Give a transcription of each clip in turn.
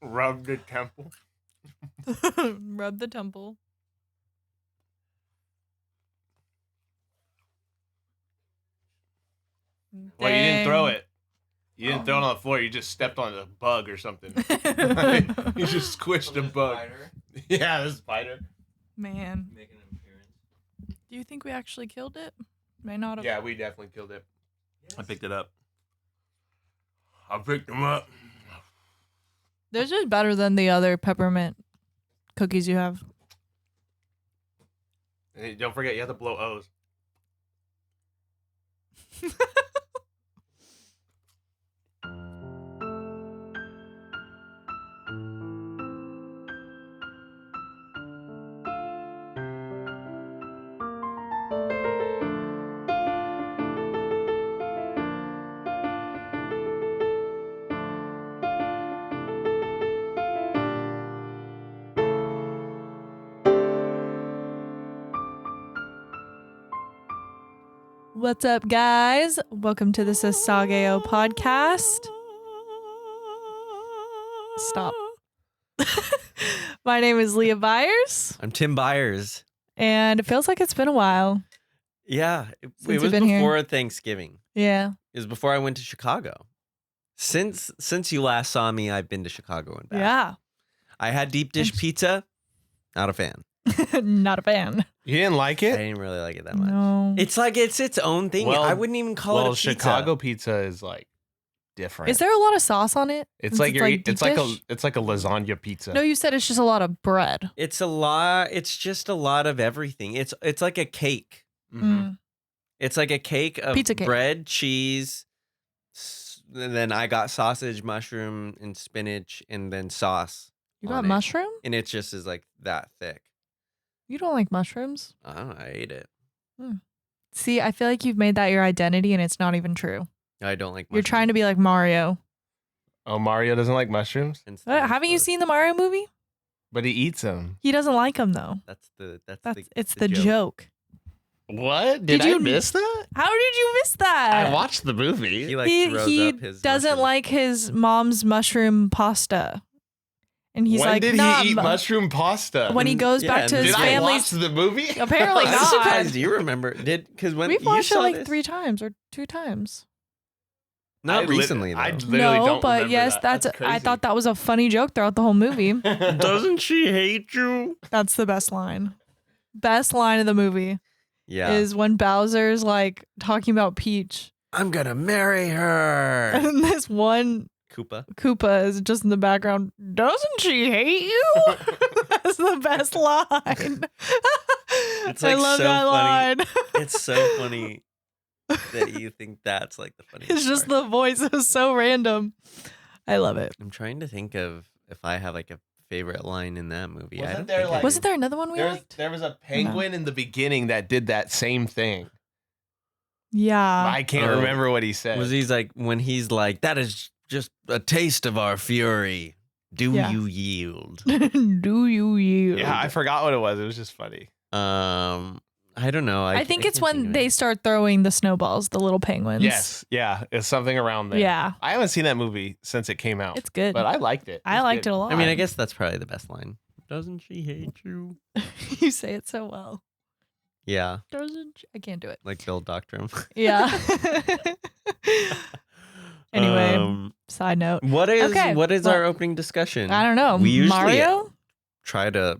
Rub the temple. Rub the temple. Well, you didn't throw it. You didn't throw it on the floor. You just stepped on a bug or something. You just squished a bug. Spider? Yeah, this spider. Man. Making an appearance. Do you think we actually killed it? May not have. Yeah, we definitely killed it. Yes. I picked it up. I picked them up. This is better than the other peppermint cookies you have. And don't forget, you have to blow O's. What's up, guys? Welcome to the Sasageyo Podcast. Stop. My name is Leah Byers, I'm Tim Byers. and it feels like it's been a while. Yeah, it you've was been here. before Thanksgiving. Yeah. It was before I went to Chicago. Since you last saw me, I've been to Chicago and back. Yeah. I had deep dish pizza. Not a fan. Not a fan. You didn't like I it? didn't really like it that much. No. It's like it's its own thing. Well- I wouldn't even call it a pizza. Chicago pizza is like different. Is there a lot of sauce on it? It's Since like deep it's like dish? a lasagna pizza. No, you said it's just a lot of bread. It's a lot. It's just a lot of everything. It's like a cake. Mhm. It's like a cake of Pizza cake. bread, cheese, and then I got sausage, mushroom, and spinach, and then sauce. You on got it. mushroom? And it just is like that thick. You don't like mushrooms? I don't know. I ate it. See, I feel like you've made that your identity and it's not even true. I don't like. You're trying to be like Mario. Oh, Mario doesn't like mushrooms, Haven't you seen the Mario movie? but he eats them. He doesn't like them though. That's It's the joke. What? Did Did you- I miss that? How did you miss that? I watched the movie. He like he throws up his. doesn't mushroom. like his mom's mushroom pasta. And he's when like, did nah, he eat mushroom pasta? when he goes Yeah, back to and his did I watch family's. the movie? Apparently I'm not. surprised you remember. Because when We've you watched it saw like this- 3 times or 2 times. Not I lit- recently though. I literally No, don't but remember yes, that. I crazy. thought that was a funny joke throughout the whole movie. Doesn't she hate you? That's the best line. Best line of the movie Yeah. is when Bowser's like talking about Peach. I'm gonna marry her. And this one Koopa. Koopa is just in the background. Doesn't she hate you? That's the best line. It's I like love so that funny. line. It's so funny that you think that's like the funniest It's just part. the voice is so random. I love it. I'm trying to think of if I have like a favorite line in that movie. I Wasn't don't there, think I like- do. Wasn't there another one we liked? There was a penguin in the beginning that did that same thing. Yeah. I can't Oh. remember what he said. Was he's like when he's like that is just a taste of our fury. Do Yeah. you yield? Do you yield? Yeah, I forgot what it was. It was just funny. I don't know. I think can't it's when of they it. start throwing the snowballs, the little penguins. Yes, yeah, it's something around there. Yeah. I haven't seen that movie since it came out, It's good. but I liked it. I liked it a lot. I mean, I guess that's probably the best line. Doesn't she hate you? You say it so well. Yeah, Doesn't she? I can't do it. like Bill Doctrum. Yeah. Anyway, Um, side note. what is Okay, our well, opening discussion? I don't know. We usually Mario? try to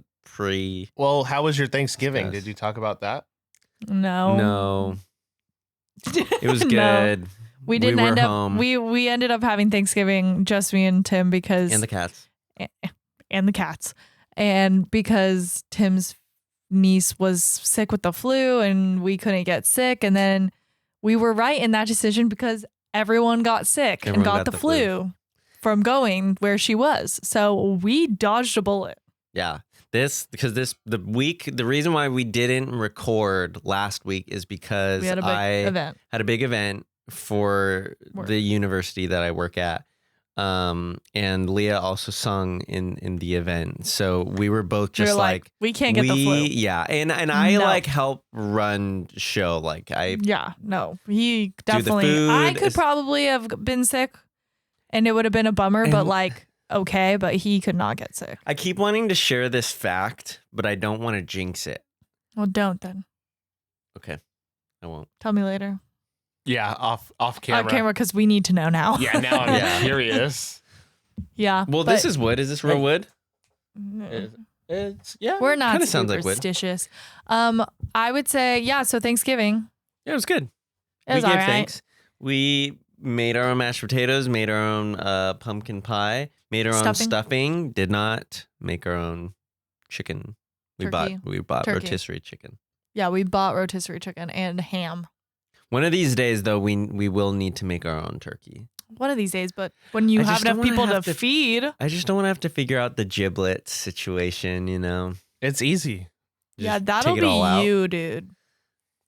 Well, how was your Thanksgiving? Discuss. Did you talk about that? No. No, it was No. good. We didn't were end up. home. We ended up having Thanksgiving, just me and Tim, because And the cats. and the cats, and because Tim's niece was sick with the flu, and we couldn't get sick, and then we were right in that decision because everyone got sick Everyone and got got the flu from going where she was. So we dodged a bullet. Yeah. The reason why we didn't record last week is because We had a big event. had a big event for Work. the university that I work at. And Leah also sung in the event. So we were both We just were like, we can't get the flu. Yeah. And I No. like help run show. Like Yeah, no, he definitely. food. I could probably have been sick, and it would have been a bummer. But And- like, okay, but he could not get sick. I keep wanting to share this fact, but I don't want to jinx it. Well, don't then. Okay, I won't. Tell me later. Yeah, off camera. Off camera, because we need to know now. Yeah, now I'm curious. Yeah. Well, this is wood. Is this real wood? It's yeah. We're not Kinda sounds like wood. superstitious. I would say, yeah, so Thanksgiving. Yeah, it was good. It was we gave all right. thanks. We made our own mashed potatoes, made our own pumpkin pie, made our own stuffing. Did not make our own chicken. We Turkey. bought Turkey. rotisserie chicken. Yeah, we bought rotisserie chicken and ham. One of these days, though, we will need to make our own turkey. One of these days, but when you I have just don't enough people wanna to have to- feed. I just don't want to have to figure out the giblet situation, you know? It's easy. Yeah, Just that'll take it all be out. you, dude.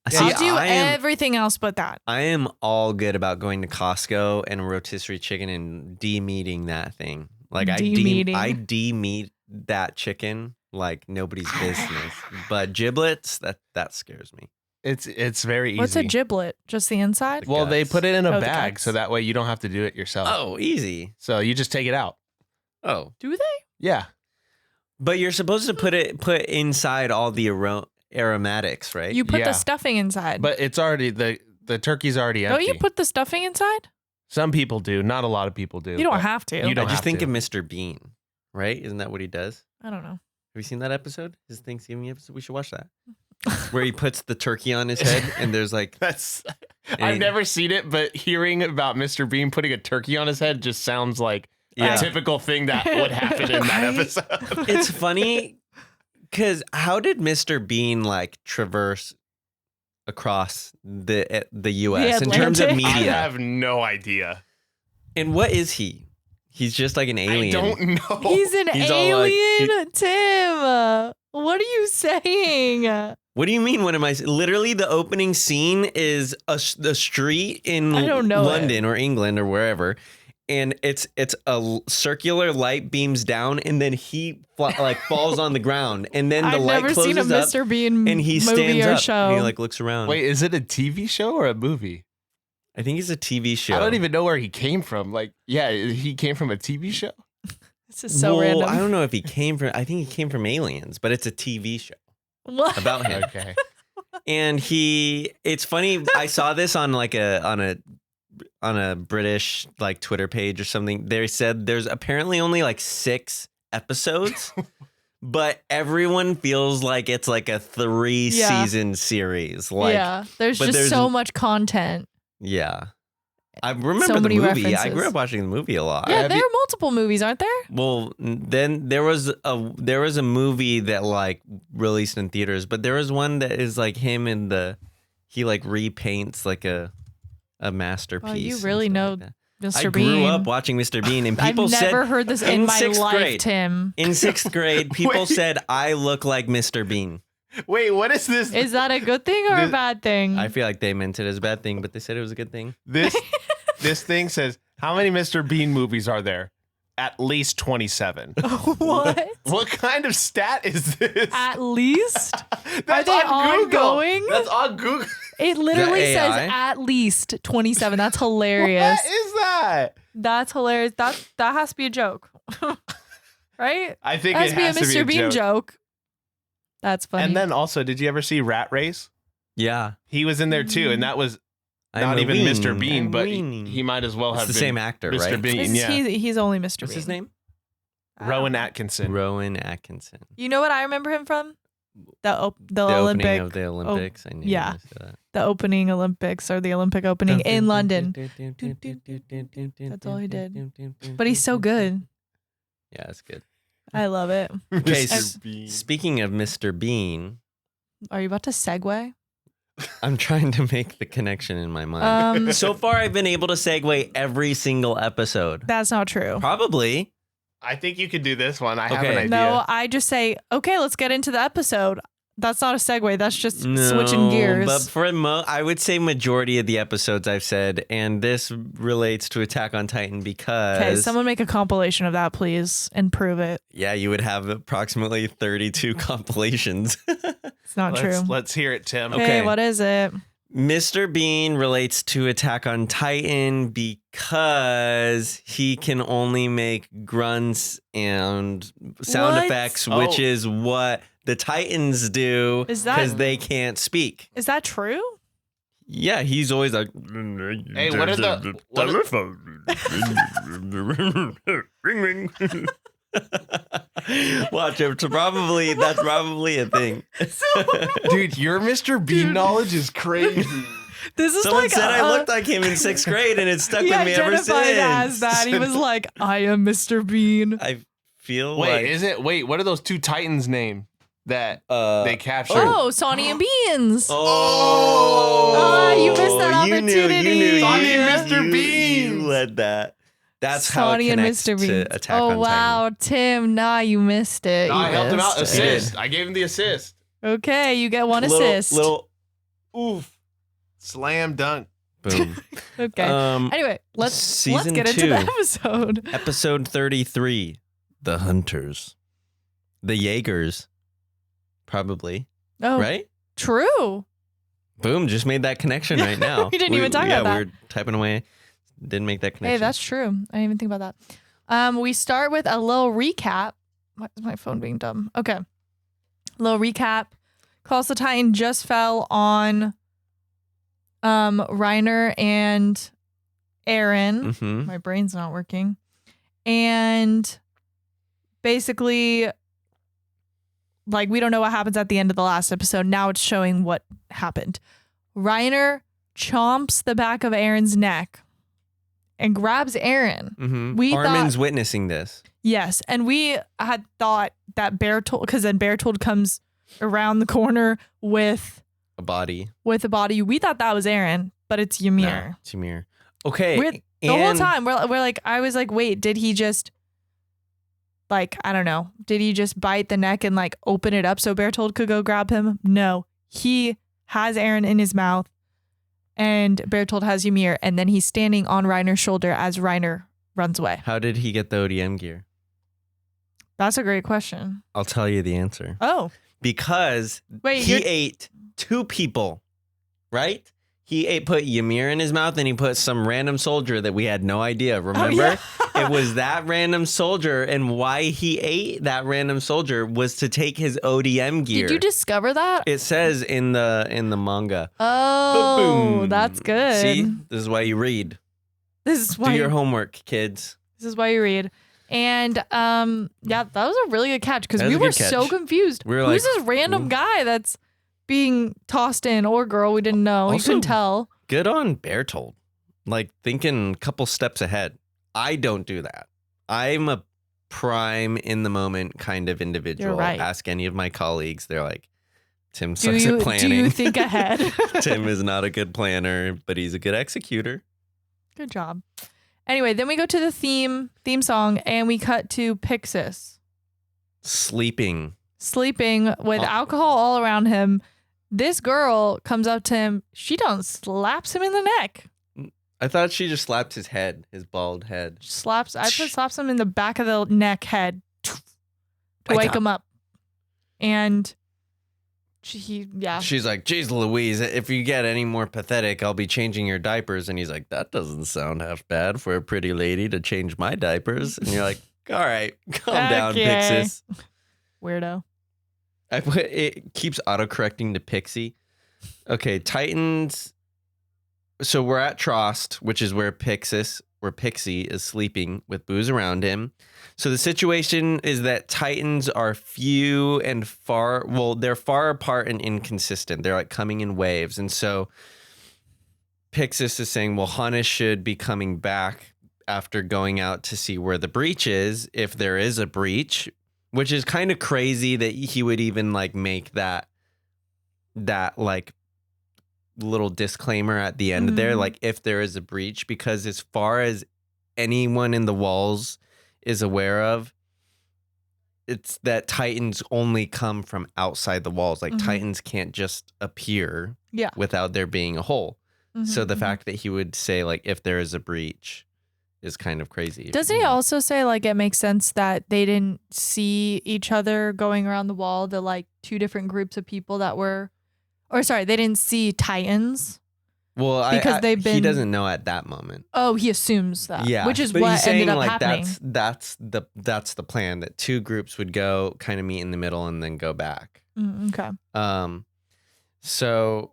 See, I'll do I am, everything else but that. I am all good about going to Costco and a rotisserie chicken and de-meating that thing. Like I de-meat that chicken like nobody's business. But giblets, that scares me. It's very easy. What's a giblet? Just the inside? Well, they guts. put it in a Oh, the bag guts. so that way you don't have to do it yourself. Oh, easy. So you just take it out. Oh. Do they? Yeah. But you're supposed to put inside all the aromatics, right? You put Yeah. the stuffing inside. But it's already the turkey's already empty. Don't you put the stuffing inside? Some people do, not a lot of people do. You don't but have to. You don't I just have think to. of Mr. Bean, right? Isn't that what he does? I don't know. Have you seen that episode? His Thanksgiving episode? We should watch that. Where he puts the turkey on his head and there's like... That's And I've he- never seen it, but hearing about Mr. Bean putting a turkey on his head just sounds like Yeah. a typical thing that would happen in that Right? episode. It's funny because how did Mr. Bean like traverse across the U.S. in terms of Atlantic? I media? have no idea. And what is he? He's just like an alien. I don't know. He's an He's all like- alien, Tim. What are you saying? What do you mean? What am I? Literally, the opening scene is the street in I don't know London or England or wherever, and it's a circular light beams down, and then he falls on the ground, and then the I've light never closes seen a up, Mr. Bean and he movie stands or up, show. and he like looks around. Wait, is it a TV show or a movie? I think it's a TV show. I don't even know where he came from. Like, yeah, he came from a TV show. This is so well, random. I don't know if he came from. I think he came from Aliens, but it's a TV show What? about him. Okay. And it's funny. I saw this on like on a British like Twitter page or something. They said there's apparently only like 6 episodes, but everyone feels like it's like a 3-season series. Like, yeah, there's but just there's- so much content. yeah. I remember So the many movie. I references. grew up watching the movie a lot. Yeah, have there you- are multiple movies, aren't there? Well, then there was a movie that like released in theaters, but there was one that is like him and he like repaints like a masterpiece. Wow, you and really stuff know like that. Mr. I Bean. grew up watching Mr. Bean, and people I've said never heard this in my 6th life, grade. Tim. In 6th grade, people Wait. said I look like Mr. Bean. Wait, what is this? Is that a good thing or a This- bad thing? I feel like they meant it as a bad thing, but they said it was a good thing. This thing says, how many Mr. Bean movies are there? At least 27. What? What kind of stat is this? At least? That's they on Google. ongoing? That's on Google. It literally Is says that AI? at least 27. That's hilarious. What is that? That's hilarious. That has to be a joke. Right? I think That has it to be a has Mr. to be a Bean joke. joke. That's funny. And then also, did you ever see Rat Race? Yeah. He was in there too, and that was not I'm a even Mr. ween. Bean, I'm but weening. he might as well It's have the been same actor, Mr. right? Bean. Yeah, he's only Mr. What's Bean. his name? I don't Rowan know. Atkinson. Rowan Atkinson. You know what I remember him from? The The Olympic, opening of the Olympics. I knew you were yeah. gonna say that. the opening Olympics or the Olympic opening in London. That's all he did. But he's so good. Yeah, it's good. I love it. Okay, Mr. Bean. speaking of Mr. Bean, Are you about to segue? I'm trying to make the connection in my mind. So far, I've been able to segue every single episode. That's not true. Probably. I think you could do this one. I have an Okay. idea. No, I just say, okay, let's get into the episode. That's not a segue. That's just switching gears. But for I would say majority of the episodes I've said, and this relates to Attack on Titan because Okay, someone make a compilation of that, please, and prove it. yeah, you would have approximately 32 compilations. It's not true. Let's hear it, Tim. Okay. Hey, what is it? Mr. Bean relates to Attack on Titan because he can only make grunts and sound effects, which is what the Titans do because they can't speak. Is that true? Yeah, he's always like, hey, what are the ring ring. Watch it. That's probably a thing. Dude, your Mr. Bean knowledge is crazy. This is Someone like said I looked like him in 6th grade, and it stuck with me ever since. As that. He was like, I am Mr. Bean. I feel Wait, what are those two Titans' name that they captured? Oh, Sonny and Beans. Oh, you missed that opportunity. You knew. Sonny and Mr. Beans. You led that. That's Sonny how it and connects Mr. Beans. to Attack on Titan. Oh, wow, Tim. Nah, you missed it. No, I helped him out. missed Assist. I gave him the assist. Okay, you get one assist. Little oof. Slam dunk. boom. Okay. Anyway, let's get into the 2, episode. Episode 33. The Hunters. The Jaegers. Probably. Oh, Right? true. Boom. Just made that connection right now. We didn't even talk about that. We were typing away. Didn't make that connection. Hey, that's true. I didn't even think about that. We start with a little recap. Why is my phone being dumb? Okay. Little recap. Calls the Titan just fell on Reiner and Eren. Mm-hmm. My brain's not working. And basically, like, we don't know what happens at the end of the last episode. Now it's showing what happened. Reiner chomps the back of Eren's neck and grabs Eren. Mm-hmm. Armin's witnessing this. Yes. And we had thought that Bertold, because then Bertold comes around the corner with a body. We thought that was Eren, but it's Ymir. No, it's Ymir. Okay. The whole time, we're like, I was like, wait, did he just, like, I don't know. Did he just bite the neck and like open it up so Bertold could go grab him? No. He has Eren in his mouth and Bertold has Ymir, and then he's standing on Reiner's shoulder as Reiner runs away. How did he get the ODM gear? That's a great question. I'll tell you the answer. Oh. Because he ate 2 people, right? He put Ymir in his mouth, and he put some random soldier that we had no idea. Remember? It was that random soldier, and why he ate that random soldier was to take his ODM gear. Did you discover that? It says in the manga. Oh, Boom. that's good. See? This is why you read. This is why Do your homework, kids. This is why you read. And yeah, that was a really good catch because we were so confused. We were Who's like, this random guy that's being tossed in, or girl? We didn't know. You couldn't tell. Good on Bertold. Like, thinking a couple steps ahead. I don't do that. I'm a prime in the moment kind of individual. You're right. Ask any of my colleagues. They're like, Tim sucks at planning. Do you think ahead? Tim is not a good planner, but he's a good executor. Good job. Anyway, then we go to the theme song, and we cut to Pixis. Sleeping With alcohol all around him. This girl comes up to him. She done slaps him in the neck. I thought she just slapped his head, his bald head. Slaps him in the back of the neck head to wake him up. And she's like, geez, Louise, if you get any more pathetic, I'll be changing your diapers. And he's like, that doesn't sound half bad for a pretty lady to change my diapers. And you're like, all right, calm down, Pixis. Weirdo. It keeps autocorrecting to Pixie. Okay, Titans. So we're at Trost, which is where Pixie is sleeping with booze around him. So the situation is that Titans are few and far. Well, they're far apart and inconsistent. They're like coming in waves. And so Pixis is saying, well, Hannes should be coming back after going out to see where the breach is, if there is a breach, which is kind of crazy that he would even like make that like little disclaimer at the end there, like if there is a breach, because as far as anyone in the walls is aware of, it's that Titans only come from outside the walls. Like Titans can't just appear without there being a hole. So the fact that he would say like if there is a breach is kind of crazy. Doesn't he also say like it makes sense that they didn't see each other going around the wall, the like 2 different groups of people that were, or sorry, they didn't see Titans Well, because they've been. He doesn't know at that moment. Oh, he assumes that. Yeah, which is but what he's saying, ended up like, happening. That's the plan, that two groups would go kind of meet in the middle and then go back. Okay. So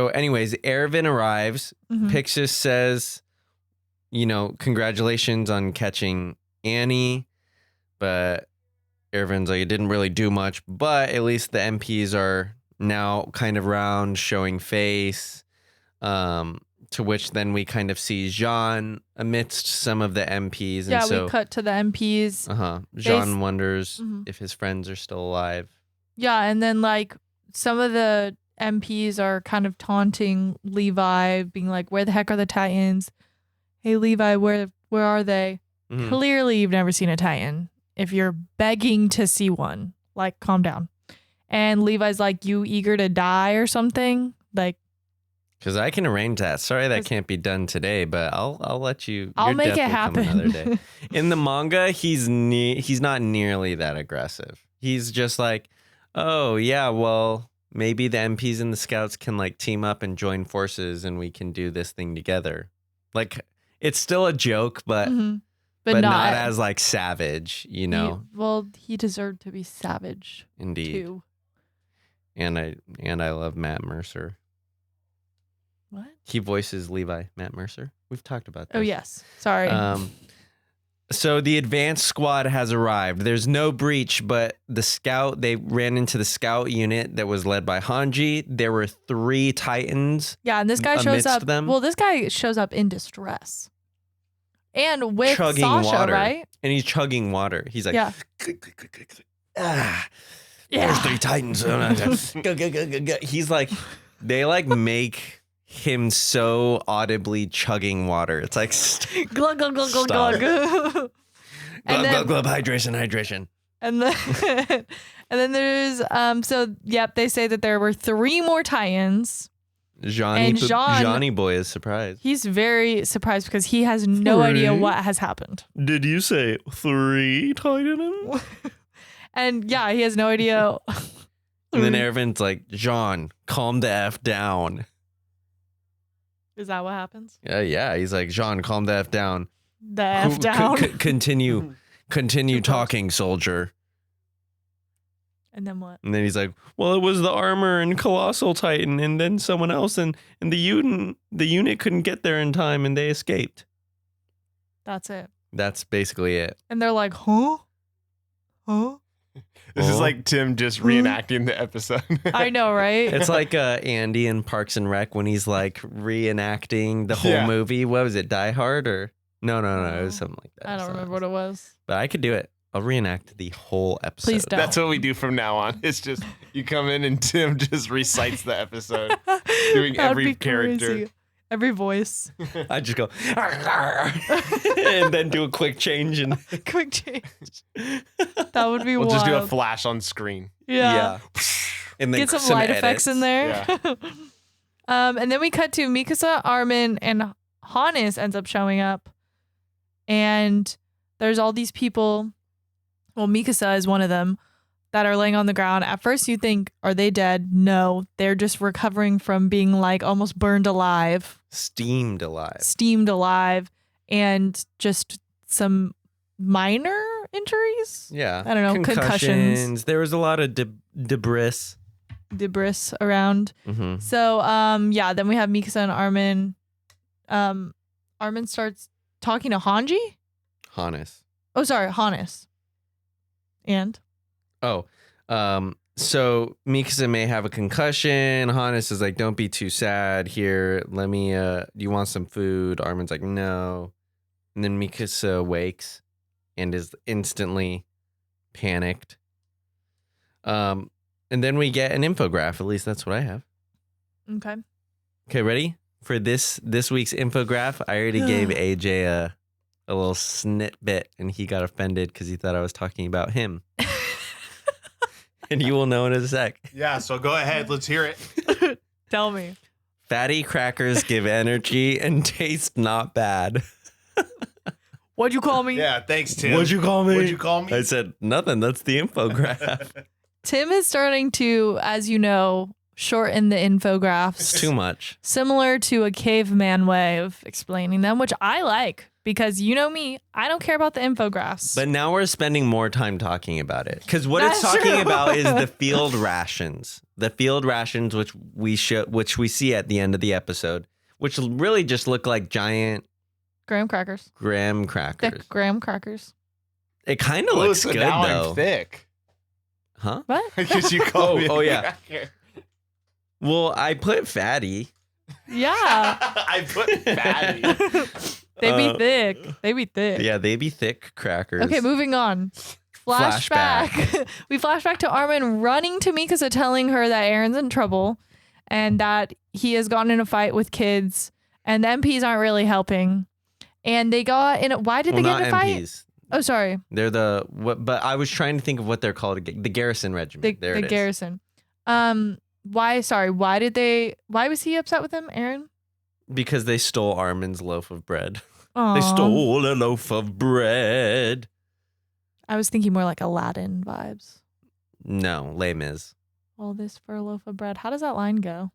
anyways, Ervin arrives. Mhm. Pixis says, congratulations on catching Annie, but Ervin's like, it didn't really do much, but at least the MPs are now kind of around, showing face. To which then we kind of see Jean amidst some of the MPs. Yeah, and so, we cut to the MPs. Jean wonders Mhm. if his friends are still alive. Yeah, and then like some of the MPs are kind of taunting Levi, being like, "Where the heck are the Titans? Hey Levi, where are they?" Mhm. Clearly, you've never seen a Titan. If you're begging to see one, like, calm down. And Levi's like, "You eager to die or something?" Like, Because I can arrange that. Sorry that can't be done today, but I'll let you. I'll your make death it will come happen. another day. In the manga, he's not nearly that aggressive. He's just like, oh yeah, well maybe the MPs and the scouts can like team up and join forces, and we can do this thing together. Like, it's still a joke, but Mhm. but not as like savage, He deserved to be savage Indeed. too. And I love Matt Mercer. What? He voices Levi, Matt Mercer. We've talked about this. Oh yes, sorry. So the advanced squad has arrived. There's no breach, but they ran into the scout unit that was led by Hanji. There were 3 Titans. Yeah, and this guy shows amidst up. them. Well, this guy shows up in distress, and with chugging Sasha, water. right? And he's chugging water. He's like, Yeah. There's 3 Titans. He's like, they like make him so audibly chugging water. It's like, Glug glug glug glug Stop. glug. glug, glug, hydration. And then and then there's they say that there were 3 more Titans. Johnny boy is surprised. He's very surprised because he has no 3? idea what has happened. Did you say 3 Titans? And yeah, he has no idea. And then Ervin's like, John, calm the F down. Is that what happens? Yeah. He's like, John, calm the F down. The F down. Continue talking, soldier. And then what? And then he's like, well, it was the armor and Colossal Titan and then someone else. And the unit couldn't get there in time and they escaped. That's it. That's basically it. And they're like, huh? This is like Tim just reenacting the episode. I know, right? It's like Andy in Parks and Rec when he's like reenacting the whole movie. What was it, Die Hard or? No. It was something like that. I don't remember what it was. But I could do it. I'll reenact the whole episode. Please don't. That's what we do from now on. It's just you come in and Tim just recites the episode, doing That would every be character. crazy. Every voice. I just go and then do a quick change and Quick change. That would be We'll wild. just do a flash on screen. Yeah. And then Get some light effects in there. Yeah. And then we cut to Mikasa, Armin, and Hannes ends up showing up. And there's all these people. Well, Mikasa is one of them that are laying on the ground. At first you think, are they dead? No, they're just recovering from being like almost burned alive. steamed alive. And just some minor injuries. Yeah. I don't know, concussions. There was a lot of debris. Around. Mm-hmm. So, then we have Mikasa and Armin. Armin starts talking to Hanji. Hannes. Oh, sorry, Hannes. And? So Mikasa may have a concussion. Hannes is like, don't be too sad here. Let me, do you want some food? Armin's like, no. And then Mikasa wakes and is instantly panicked. And then we get an infograph. At least that's what I have. Okay. Okay, ready for this week's infograph? I already gave AJ a little snippet, and he got offended because he thought I was talking about him. And you will know in a sec. Yeah, so go ahead. Let's hear it. Tell me. Fatty crackers give energy and taste not bad. What'd you call me? Yeah, thanks, Tim. What'd you call me? What'd you call me? I said nothing. That's the infograph. Tim is starting to, as you know, shorten the infographics. It's too much. Similar to a caveman way of explaining them, which I like because you know me, I don't care about the infographics. But now we're spending more time talking about it. Because what it's That's talking true. about is the field rations. The field rations which we see at the end of the episode, which really just look like giant graham crackers. graham crackers. Thick graham crackers. It kind of looks so good now though. I'm thick. Huh? What? Because you call me. Oh, yeah. Well, I put fatty. Yeah. I put fatty. They be thick. They be thick. Yeah, they be thick crackers. Okay, moving on. Flashback. We flash back to Armin running to Mikasa telling her that Eren's in trouble and that he has gotten in a fight with kids and the MPs aren't really helping. And they got in a, why did they get in a fight? MPs. Oh, sorry. They're but I was trying to think of what they're called. The garrison regiment. The garrison. Why was he upset with them, Eren? Because they stole Armin's loaf of bread. Aww. They stole a loaf of bread. I was thinking more like Aladdin vibes. No, Les Mis. All this for a loaf of bread. How does that line go?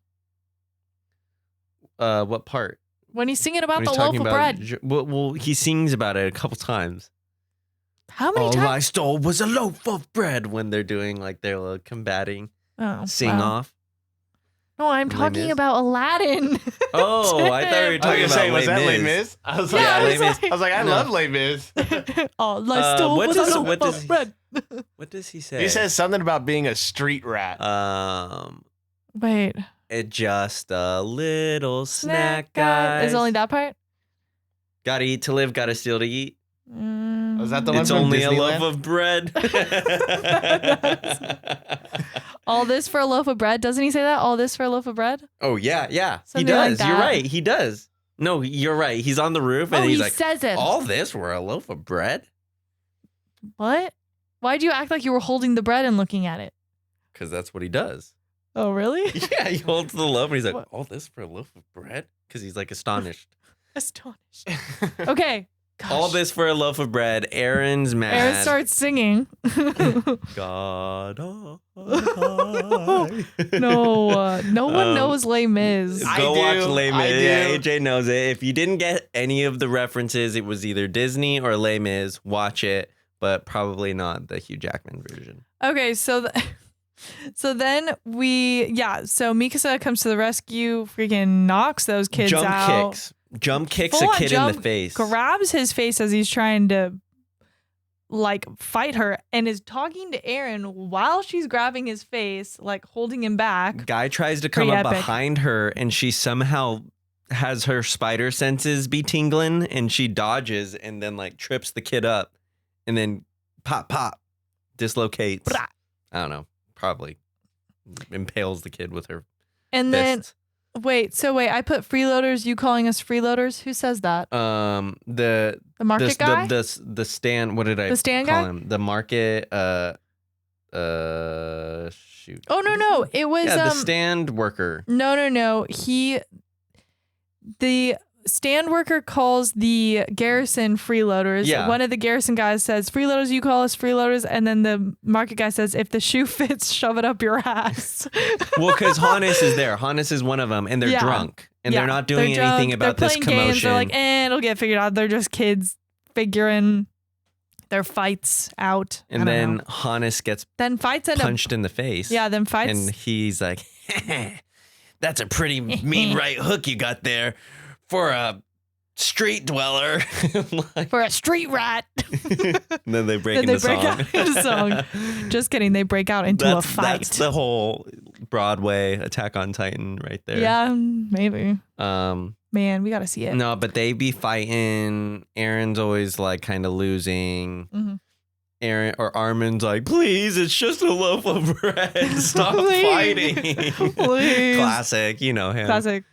What part? When he's singing about When the he's loaf talking of about- bread. Well, he sings about it a couple times. How many All times? I stole was a loaf of bread when they're doing like their little combating Oh, sing wow. off. No, I'm Les talking Mis? about Aladdin. Oh, I thought we were I was talking gonna say, about was that Les Mis. Mis? I was Yeah, like, I was Les Mis. like- I was like, I No. love Les Mis. All I stole what was does- a loaf what does of he- bread. What does he say? He says something about being a street rat. Wait. It just a little snack, guys. Is only that part? Gotta eat to live, gotta steal to eat. Was that the one It's from only Disneyland? a loaf of bread. All this for a loaf of bread? Doesn't he say that? All this for a loaf of bread? Oh yeah, yeah. Something he like does. You're that. right. He does. No, you're right. He's on the roof and Oh, he's he like, says it. all this for a loaf of bread? What? Why'd you act like you were holding the bread and looking at it? Because that's what he does. Oh, really? Yeah, he holds the loaf and he's like, What? all this for a loaf of bread? Because he's like astonished. Astonished. Okay. Gosh. All this for a loaf of bread. Aaron's mad. Eren starts singing. God. No, no one knows Les Mis. I Go do. watch Les Mis. I do. AJ knows it. If you didn't get any of the references, it was either Disney or Les Mis. Watch it, but probably not the Hugh Jackman version. Okay, so then so Mikasa comes to the rescue, freaking knocks those kids out. Jump kicks Full a on kid in jump, the face. Grabs his face as he's trying to like fight her and is talking to Eren while she's grabbing his face, like holding him back. Guy tries to come Pretty up epic. behind her and she somehow has her spider senses be tingling and she dodges and then like trips the kid up and then pop dislocates. Blah. I don't know. Probably impales the kid with her And fist. then I put freeloaders, you calling us freeloaders? Who says that? The Market guy? the stand. What did I The stand call guy? him? The market. Shoot. Oh no, it was Yeah, the stand worker. No. The stand worker calls the garrison freeloaders. Yeah. One of the garrison guys says, freeloaders, you call us freeloaders. And then the market guy says, if the shoe fits, shove it up your ass. Well, because Hannes is there. Hannes is one of them, and they're Yeah. drunk, and Yeah, they're not doing drunk, anything about they're this playing commotion. Games. They're like, it'll get figured out. They're just kids figuring their fights out. and I don't then know. Hannes gets Then fights end up. punched in the face. Yeah, then fights. and he's like, "That's a pretty mean right hook you got there for a street dweller." Like- for a street rat. and then they break Then into they break song. out into song. Just kidding. They break out into a fight. That's the whole Broadway Attack on Titan right there. Yeah, maybe. Man, we got to see it. No, but they be fighting. Aaron's always like kind of losing. Mhm. Eren or Armin's like, please, it's just a loaf of bread. Stop Please. fighting. Please. Classic, you know him. Classic.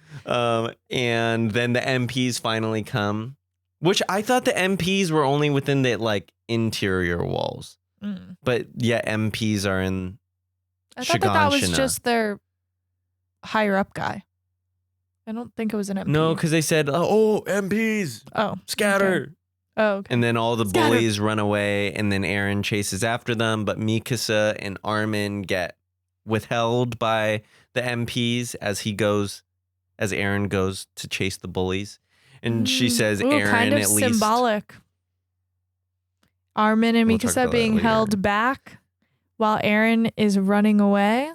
And then the MPs finally come, which I thought the MPs were only within the like interior walls, Mm. but yeah, MPs are in. I thought that was Shiganshina. just their higher up guy. I don't think it was an MP. No, because they said, oh, MPs, Oh. scatter. Okay. Oh, okay. And then all the Scatter. bullies run away, and then Eren chases after them. But Mikasa and Armin get withheld by the MPs as Eren goes to chase the bullies. And she says Eren kind of at least symbolic. Armin and We'll talk Mikasa about that being later. held back while Eren is running away.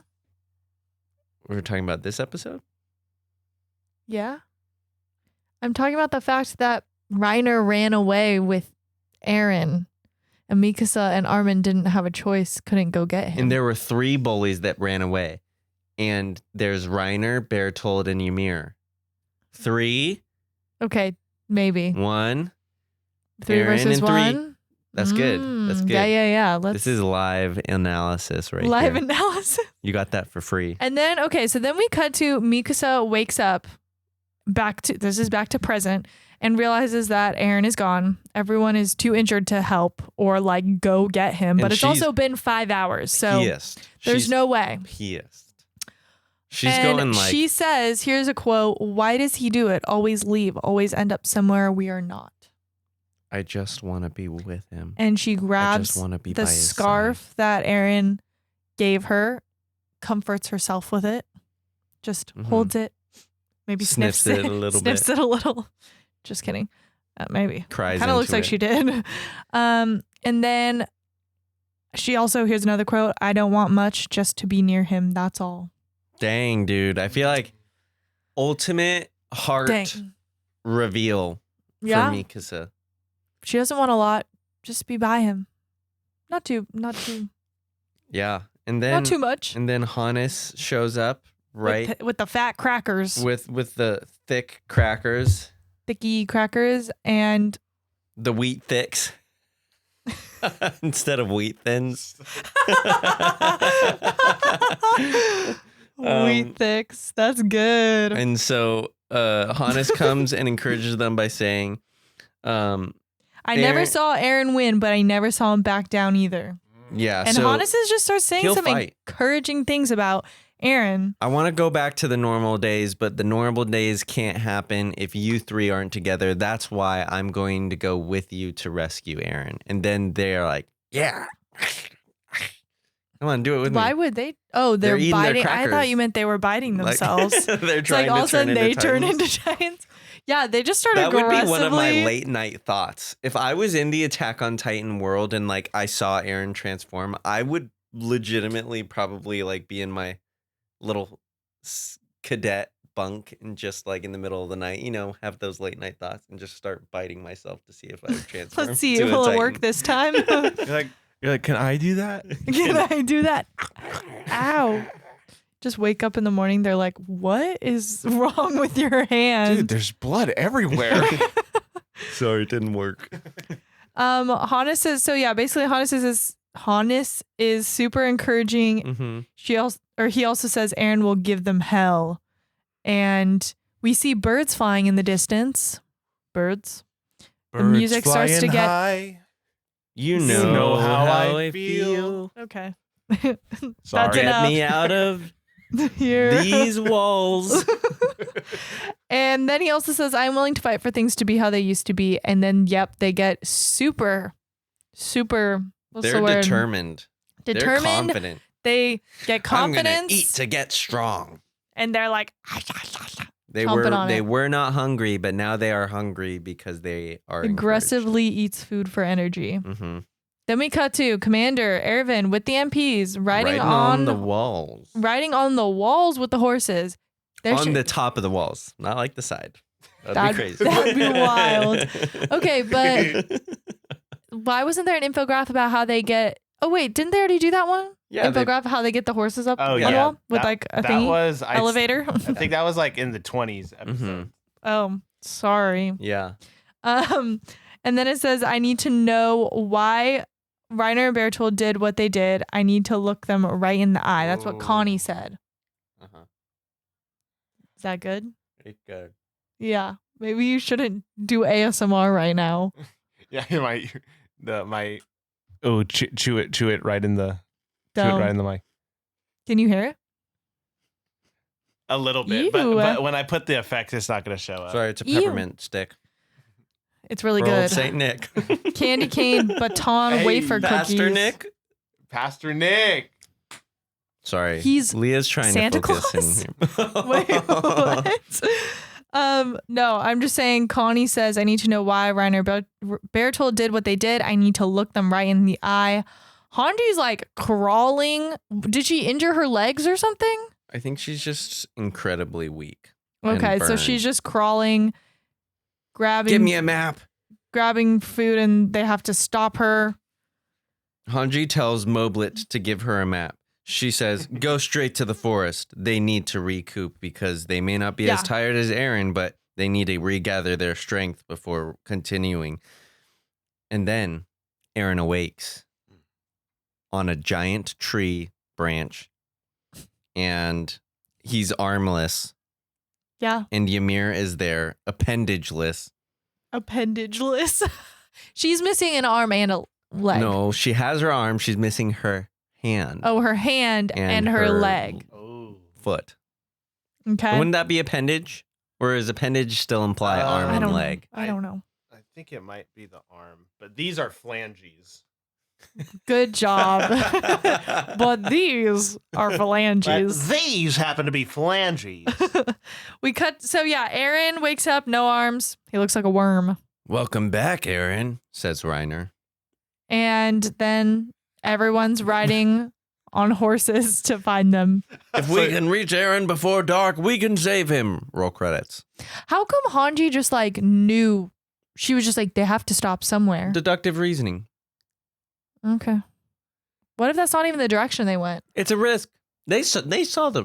We were talking about this episode? Yeah. I'm talking about the fact that Reiner ran away with Eren and Mikasa and Armin didn't have a choice, couldn't go get him. And there were 3 bullies that ran away. And there's Reiner, Bertold, and Ymir. 3, Okay, maybe. 1. 3 Eren versus and 3. 1. That's good. That's good. Yeah. This is live analysis right live here. analysis. You got that for free. And then, so then we cut to Mikasa wakes up back to present and realizes that Eren is gone. Everyone is too injured to help or like go get him. But And it's she's also been 5 hours. So Pissed. there's no way. Pissed. She's And going like, she says, here's a quote, "Why does he do it? Always leave, always end up somewhere we are not." I just want to be with him. And she I grabs just want to be the by his scarf side. that Eren gave her, comforts herself with it, just Mhm. holds it, maybe Sniffs it a little sniffs bit. it a little. Just kidding. Maybe. Cries Kind of looks into like it. she did. And then she also, here's another quote, "I don't want much, just to be near him. That's all." Dang, dude. I feel like ultimate heart Dang. reveal Yeah. for Mikasa. She doesn't want a lot. Just be by him. Not too Yeah. And then not too much. And then Hannes shows up, right? With the fat crackers. With the thick crackers, Thicky crackers and the wheat thicks. Instead of wheat thins. wheat thicks. That's good. And so Hannes comes and encourages them by saying, I never Eren- saw Eren win, but I never saw him back down either. yeah, And so Hannes just starts saying he'll some fight. encouraging things about Eren. I want to go back to the normal days, but the normal days can't happen if you 3 aren't together. That's why I'm going to go with you to rescue Eren. And then they're like, yeah. Come on, do it with Why me. would they? Oh, they're eating their biting. I thought crackers. you meant they were biting Like, themselves. they're It's like trying all to of a sudden turn they into turn titans. into giants. Yeah, they just started That would aggressively. be one of my late night thoughts. If I was in the Attack on Titan world and like I saw Eren transform, I would legitimately probably like be in my little cadet bunk and just like in the middle of the night, have those late night thoughts and just start biting myself to see if I would transform. Let's see to if a it'll Titan. work this time. You're like, can I do that? Can I do that? Ow. Just wake up in the morning. They're like, what is wrong with your hand? Dude, there's blood everywhere. Sorry, it didn't work. Hannes is, basically Hannes is super encouraging. Mm-hmm. He also says Eren will give them hell. And we see birds flying in the distance. Birds. Birds music starts to flying get- high. You You know, know how, how I I feel. Okay. Sorry. That's Get enough. me out of Here. these walls. And then he also says, I'm willing to fight for things to be how they used to be. And then, they get super, what's They're the word? determined. They're Determined. confident. They get I'm gonna confidence. eat to get strong. And they're like, They Chomping on it. were not hungry, but now they are hungry because they are aggressively eats food for energy. Mm-hmm. Then we cut to Commander Erwin with the MPs riding on the walls. riding on the walls with the horses. They're On the top of the walls, not like the side. That'd That'd- be crazy. that'd be wild. Okay, but why wasn't there an infographic about how they get? Oh wait, didn't they already do that one? Yeah, they- Infographic how they get the horses up Oh on yeah, the wall with That- like a that thingy was elevator. I think that was like in the 20s episode. Oh, sorry. yeah. And then it says, I need to know why Reiner and Bertold did what they did. I need to look them right in the eye. That's what Oh. Connie said. Uh-huh. Is that good? Very good. Yeah. Maybe you shouldn't do ASMR right now. Yeah, my chew it right in the Don't. mic. Can you hear it? A little bit, Ew. but when I put the effects, it's not going to show up. Sorry, it's a Ew. peppermint stick. It's really For old good. Saint Nick. Candy cane baton Hey, wafer cookies. Pastor Nick. Pastor Nick. Sorry. He's Leah's trying Santa to focus Claus? in Wait, what? No, I'm just saying Connie says, I need to know why Reiner Bertold did what they did. I need to look them right in the eye. Hanji's like crawling. Did she injure her legs or something? I think she's just incredibly weak. Okay, so she's just crawling, grabbing. Give me a map. Grabbing food, and they have to stop her. Hanji tells Moblit to give her a map. She says, go straight to the forest. They need to recoup because they may not be as tired as Eren, but they need to regather their strength before continuing. And then Eren awakes on a giant tree branch, and he's armless. Yeah. And Ymir is there, appendageless. Appendageless. She's missing an arm and a leg. No, she has her arm. She's missing her hand. Oh, her hand and her leg. Foot. Okay. Wouldn't that be appendage? Or does appendage still imply arm and leg? I don't know. I think it might be the arm, but these are phalanges. Good job. But these are phalanges. These happen to be phalanges. We cut. So yeah, Eren wakes up, no arms. He looks like a worm. Welcome back, Eren, says Reiner. And then everyone's riding on horses to find them. If we can reach Eren before dark, we can save him. Roll credits. How come Hanji just like knew? She was just like, they have to stop somewhere. Deductive reasoning. Okay. What if that's not even the direction they went? It's a risk. They saw the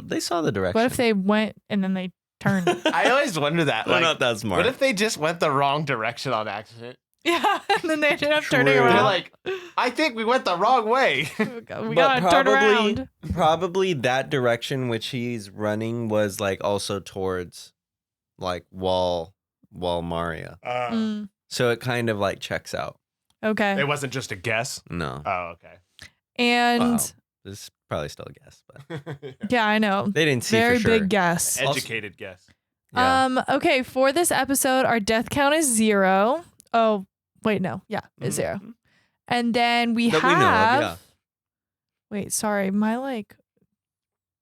direction. What if they went and then they turned? I always wonder that. They're not that smart. What if they just went the wrong direction on accident? Yeah, and then they ended up turning True. around. They're like, I think we went the wrong way. We gotta turn around. Probably that direction which he's running was like also towards like Wall Maria. So it kind of like checks out. Okay. It wasn't just a guess. No. Oh, okay. And This is probably still a guess, but yeah, I know. they didn't see Very for sure. big guess. Educated guess. Yeah. Okay, for this episode, our death count is 0. Oh, wait, no. Yeah, it's 0. And then we That have. we know of, yeah. Wait, sorry, my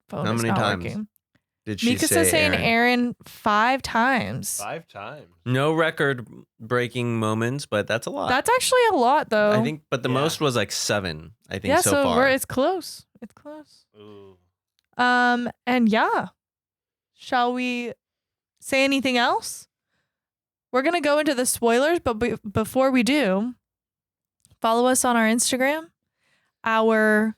phone How is many not times working. Did she Mikasa say saying Eren? Eren 5 times. 5 times. No record-breaking moments, but that's a lot. That's actually a lot, though. I think, but the most was like 7. I think yeah, so far. it's close. It's close. Ooh. And yeah, shall we say anything else? We're gonna go into the spoilers, but before we do, follow us on our Instagram. I was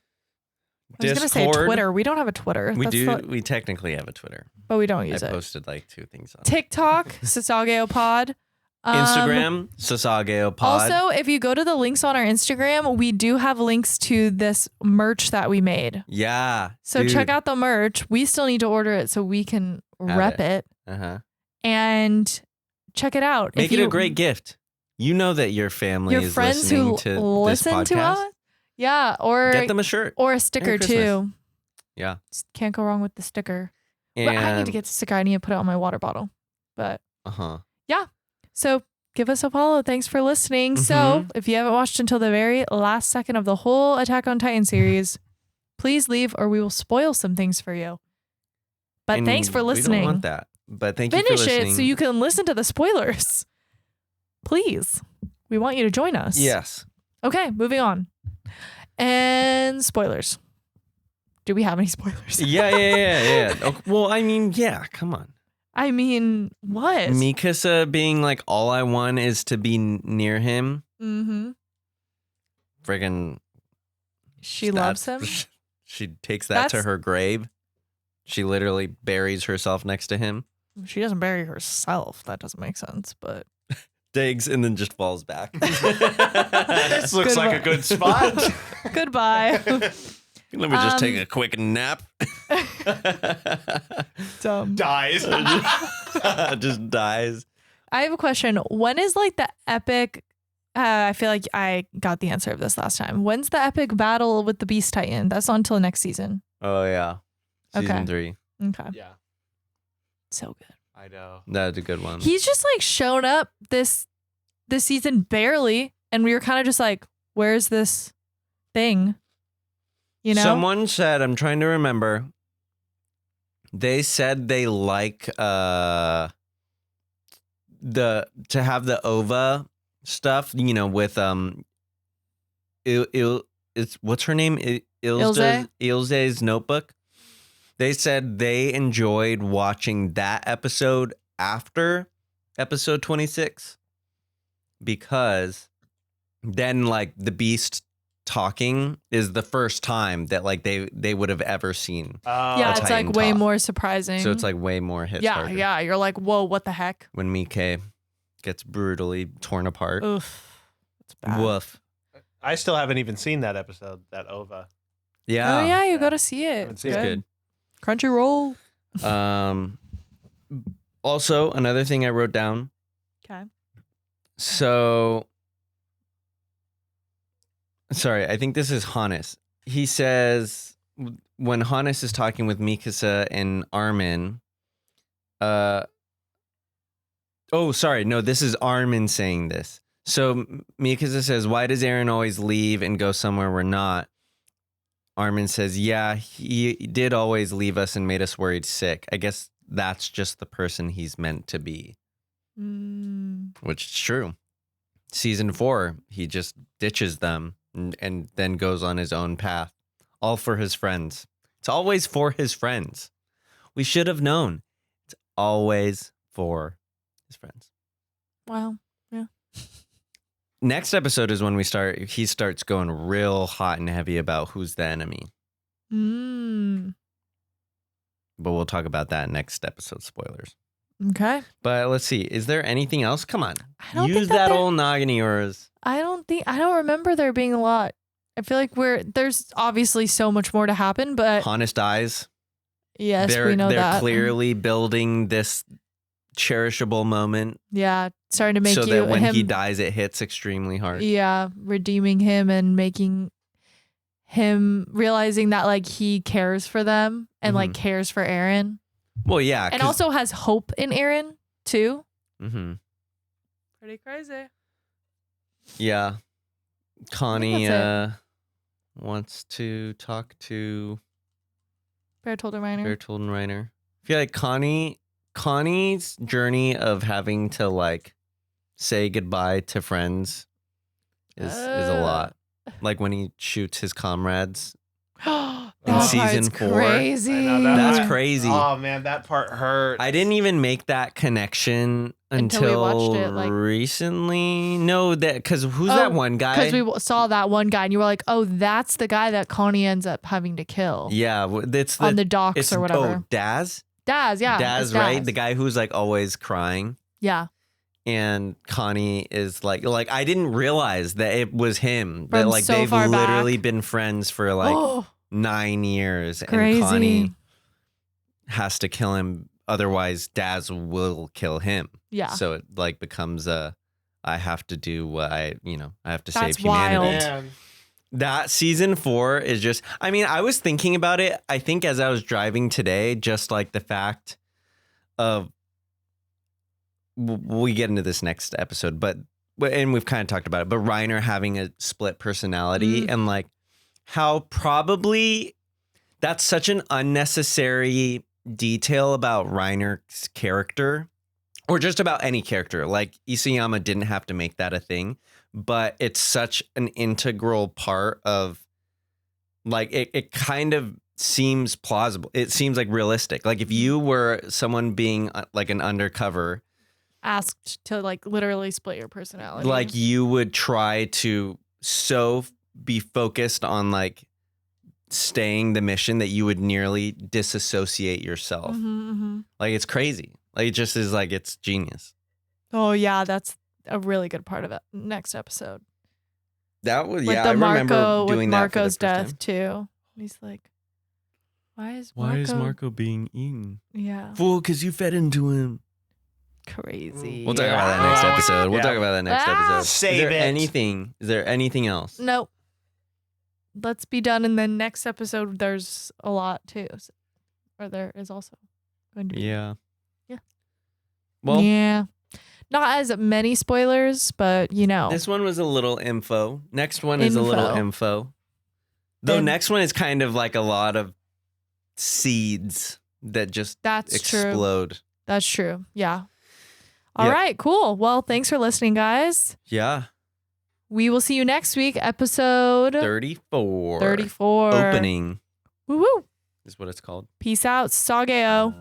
gonna say Discord. Twitter. We don't have a Twitter. We do. We technically have a Twitter. But we don't use I it. posted like 2 things on TikTok, Sasageyo Pod. Instagram, Sasageyo Pod. Also, if you go to the links on our Instagram, we do have links to this merch that we made. Yeah. So dude. check out the merch. We still need to order it so we can rep it. And check it out. Make it a great gift. You know that your family your is friends listening who to listen this to podcast. us. Yeah, or Get them a shirt or a sticker Merry Christmas. too. Yeah. Can't go wrong with the sticker. And But I need to get the sticker. I need to put it on my water bottle. But yeah. So give us a follow. Thanks for listening. So if you haven't watched until the very last second of the whole Attack on Titan series, please leave or we will spoil some things for you. But And thanks for listening. We don't want that. But thank you for Finish listening. it so you can listen to the spoilers. Please. We want you to join us. Yes. Okay, moving on. And spoilers. Do we have any spoilers? Yeah. Okay, well, I mean, yeah, come on. I mean, what? Mikasa being like, all I want is to be near him. Mm-hmm. Friggin' She loves him. She takes that to her grave. She literally buries herself next to him. She doesn't bury herself. That doesn't make sense, but Digs and then just falls back. This looks like a good spot. Goodbye. Let me just take a quick nap. Dumb. Dies. Just dies. I have a question. When is like the epic? I feel like I got the answer of this last time. When's the epic battle with the Beast Titan? That's not until next season. Oh, yeah. Season Okay. 3. Okay. Yeah. So good. I know. That's a good one. He's just like shown up this season barely, and we were kind of just like, "Where's this thing?" You know? Someone said, I'm trying to remember. They said they like to have the OVA stuff, you know, with it's what's her name? Ilse's notebook. They said they enjoyed watching that episode after episode 26 because then like the Beast talking is the first time that like they would have ever seen. Yeah, it's like way more surprising. So it's like way more hits harder. Yeah. You're like, whoa, what the heck? When Mike gets brutally torn apart. Oof. It's bad. Woof. I still haven't even seen that episode, that OVA. Yeah. Oh yeah, you got to see it. It's good. Crunchyroll. Also, another thing I wrote down. Okay. So, sorry, I think this is Hannes. He says when Hannes is talking with Mikasa and Armin, oh, sorry, no, this is Armin saying this. So Mikasa says, why does Eren always leave and go somewhere we're not? Armin says, yeah, he did always leave us and made us worried sick. I guess that's just the person he's meant to be. Which is true. Season 4, he just ditches them and then goes on his own path. All for his friends. It's always for his friends. We should have known. It's always for his friends. Wow. Yeah. Next episode is when he starts going real hot and heavy about who's the enemy. But we'll talk about that next episode, spoilers. Okay. But let's see. Is there anything else? Come on. I don't Use think that old noggin of yours. I don't remember there being a lot. I feel like there's obviously so much more to happen, but Hannes dies. yes, we know they're that. clearly building this cherishable moment. Yeah, starting to make so you that when him, he dies, it hits extremely hard. Yeah, redeeming him and making him realizing that like he cares for them and like cares for Eren. Well, yeah. And also has hope in Eren too. Mm-hmm. Pretty crazy. Yeah. Connie wants to talk to Bertold and Reiner. I feel like Connie's journey of having to like say goodbye to friends is a lot. Like when he shoots his comrades in season 4. Crazy. That's crazy. Oh man, that part hurt. I didn't even make that connection until we watched it, like, recently. No, because who's that one guy? Because we saw that one guy, and you were like, "Oh, that's the guy that Connie ends up having to kill." Yeah, it's on the docks or whatever. Oh, Daz. Yeah. Daz, right? The guy who's like always crying. Yeah. And Connie is like I didn't realize that it was him. That From like so they've far literally back. been friends for like 9 years. Crazy. And Connie has to kill him. Otherwise, Daz will kill him. Yeah. So it like becomes I have to do what I have to That's save humanity. wild. Man. That season 4 is just, I mean, I was thinking about it. I think as I was driving today, just like the fact of, we get into this next episode, and we've kind of talked about it, but Reiner having a split personality and like how probably that's such an unnecessary detail about Reiner's character, or just about any character. Like Isayama didn't have to make that a thing, but it's such an integral part of like it kind of seems plausible. It seems like realistic. Like if you were someone being like an undercover, asked to like literally split your personality, like you would try to so be focused on like staying the mission that you would nearly disassociate yourself. Like it's crazy. Like it just is like, it's genius. Oh yeah, that's a really good part of it. Next episode. That was, With yeah, the I remember Marco, doing with that for the Marco's first time. death too. He's like, why is Marco being eaten? Yeah. Fool, because you fed into him. Crazy. We'll talk about that next episode. We'll talk about that next episode. Save it. Is there anything else? Nope. Let's be done. And then next episode, there's a lot too. Or there is also going to be. Yeah. Yeah. Well, yeah. Not as many spoilers, but this one was a little info. Next one is a little info. The And- next one is kind of like a lot of seeds that just That's true. explode. That's true. Yeah. All Yep. right, cool. Well, thanks for listening, guys. Yeah. We will see you next week, episode 34. 34. Opening Woo woo. is what it's called. Peace out. Sasageyo.